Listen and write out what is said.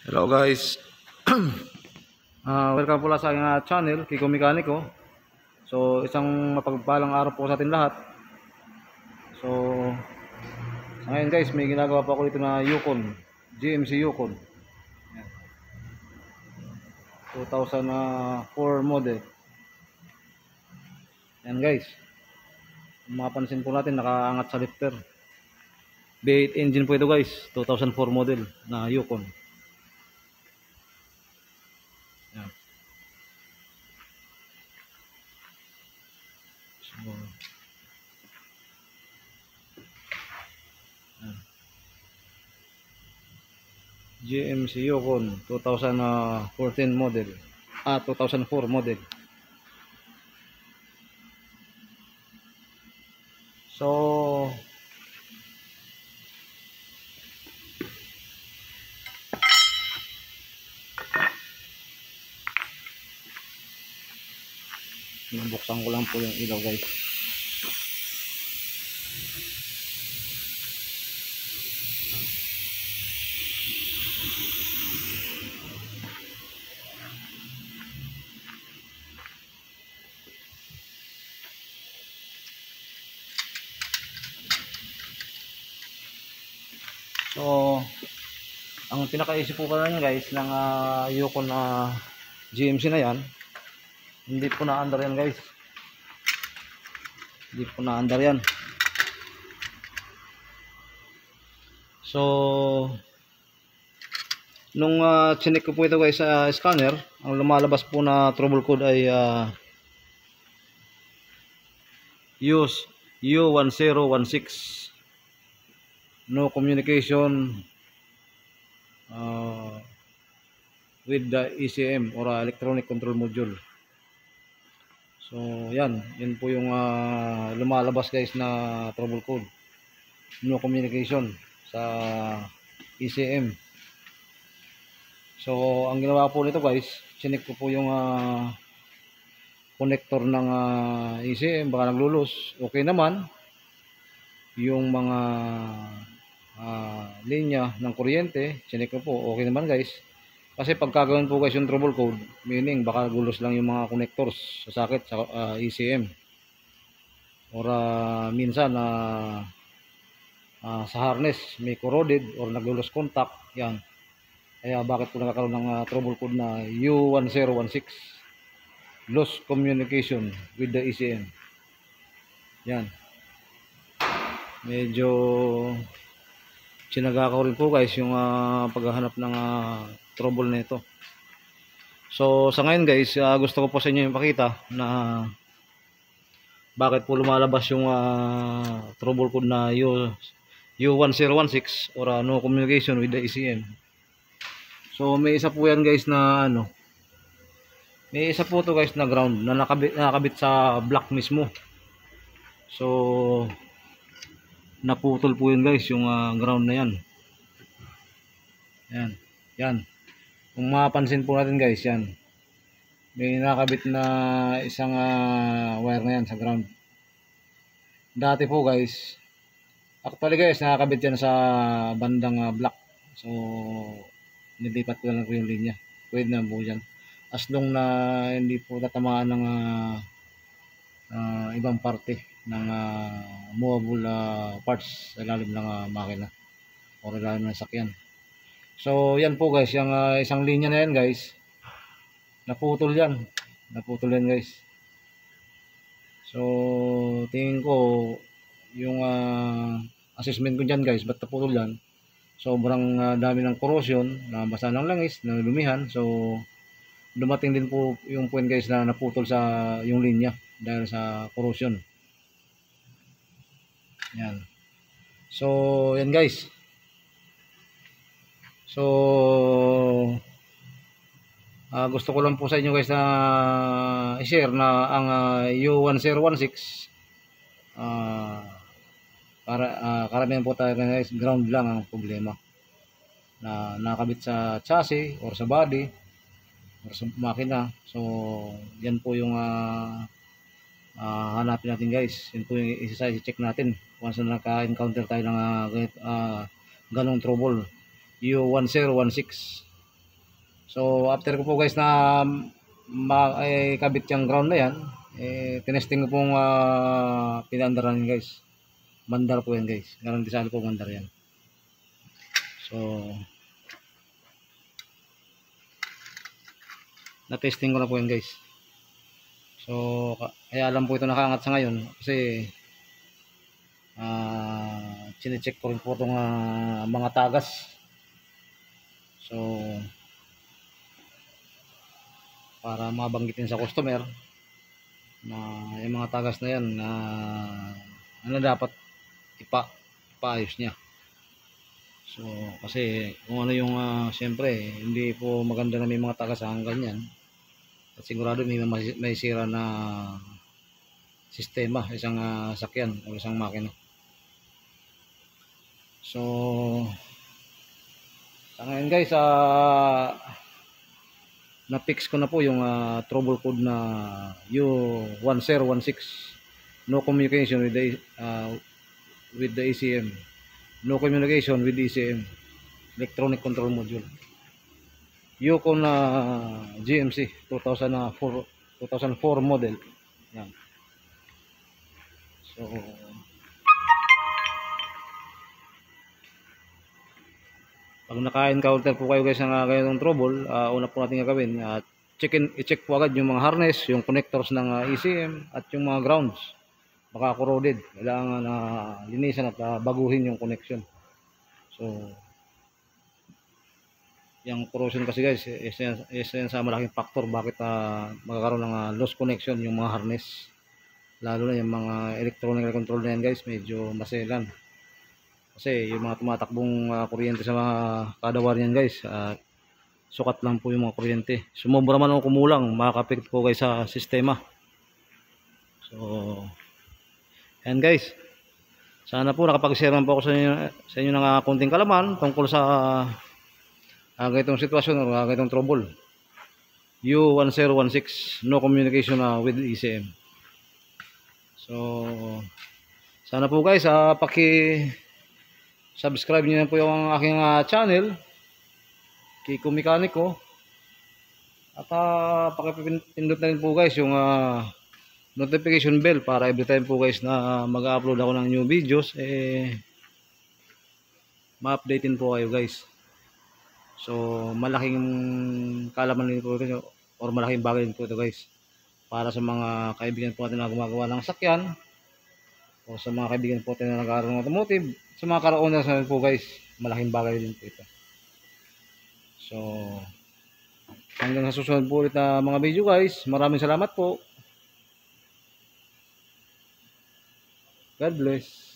Hello guys. Welcome pula sa aking channel, Kiko Mekaniko. So isang mapagpalang araw po sa atin lahat. So sa ngayon guys, may ginagawa pa ako dito na Yukon, GMC Yukon. Yan. 2004 model. Yan guys. Mapapansin po natin nakaangat sa lifter. V8 engine po ito guys, 2004 model na Yukon. Yan. So, GMC Yukon 2014 model, 2004 model. So buksan ko lang po yung ilaw guys. So ang pinakaisip po pala guys ng Yukon na GMC na yan, hindi po na-under yan guys. Hindi po na-under yan. So nung chinek ko po ito guys sa scanner, ang lumalabas po na trouble code ay U1016, no communication with the ECM or electronic control module. So yan po yung lumalabas guys na trouble code, no communication sa ECM. So ang ginawa po nito guys, chinek ko po yung connector ng ECM, baka naglulus. Okay naman yung mga linya ng kuryente, chinek ko po, okay naman guys. Kasi pagkagawin po guys yung trouble code, meaning baka gulos lang yung mga connectors sa sakit sa ECM, or minsan sa harness may corroded or naglulos contact, yan. Kaya bakit po nakakaroon ng trouble code na U1016, lost communication with the ECM. Yan, medyo sinaga ko rin po guys yung paghahanap ng trouble na ito. So sa ngayon guys, gusto ko po sa inyo ipakita na bakit po lumalabas yung trouble code na U1016 or no communication with the ECM. So may isa po yan guys na may isa po to guys na ground na nakabit sa block mismo. So naputol po yun guys yung ground na yan. Yan. Kung mapapansin po natin guys, yan. May nakabit na isang wire na yan sa ground. Dati po guys, actually guys, nakakabit yan sa bandang block. So nilipat ko lang po yung linya. Pwede na po dyan. As long na hindi po tatamaan ng ibang parte ng movable parts sa ilalim ng makina o ilalim ng sakyan. So yan po guys, yung isang linya na yan guys, naputol yan guys. So tingin ko yung assessment ko dyan guys, ba't naputol yan, sobrang dami ng corrosion, nabasa ng langis, nalumihan. So dumating din po yung point guys na naputol sa yung linya dahil sa corrosion. Yan. So yan guys. So gusto ko lang po sa inyo guys na i-share na ang U1016 para karamihan po tayo guys, ground lang ang problema na nakabit sa chassis or sa body or sa makina. So yan po yung hanapin natin guys. Yan po yung i-check natin once na naka-encounter tayo ng ganong trouble, U1016. So after ko po guys na kabit yung ground na yan, tinesting ko pong pinaandaran guys. Mandar po yan guys. Garantisado po mandar yan. So na-testing ko na po yan guys. So kaya alam po ito nakaangat sa ngayon kasi chine-check ko rin po itong mga tagas. So para mabanggitin sa customer na yung mga tagas na yan ano dapat ipaayos niya. So kasi kung ano yung siyempre hindi po maganda na may mga tagas hanggang ganyan at sigurado may sira na sistema isang sakyan o isang makina. So sa ngayon guys na-fix ko na po yung trouble code na U1016, no communication with the ECM, no communication with ECM, electronic control module. Yukon na GMC 2004 model. Yan. So pag naka-encounter po kayo guys ng ganitong trouble, una po natin gagawin, i-check po agad yung mga harness, yung connectors ng ECM at yung mga grounds. Baka corroded. Kailangan linisan at baguhin yung connection. So, yung corrosion kasi guys, isa yan sa malaking factor bakit magkakaroon ng lost connection yung mga harness. Lalo na yung mga electronic control na yan guys, medyo maselan. Kasi yung mga tumatakbong kuryente sa mga kadawar niyan guys, sukat lang po yung mga kuryente. Sumobra man o kumulang, makaka-affect po guys sa sistema. So, ayan guys. Sana po nakapag-share po ako sa inyo ng konting kalaman tungkol sa ganitong sitwasyon o ganitong trouble. U1016, no communication with ECM. So, sana po guys, subscribe niyo na po yung aking channel, Kiko Mekaniko. At pakipindot na rin po guys yung notification bell para every time po guys na mag-upload ako ng new videos, ma-updatein po kayo guys. So malaking kalaman din po ito or malaking bagay din po ito guys para sa mga kaibigan po natin na gumagawa ng sakyan o sa mga kaibigan po natin na nag-aaral ng automotive. Sa mga car-owners natin po guys, malaking bagay din po ito. So, hanggang sa susunod po ulit na mga video guys, maraming salamat po. God bless.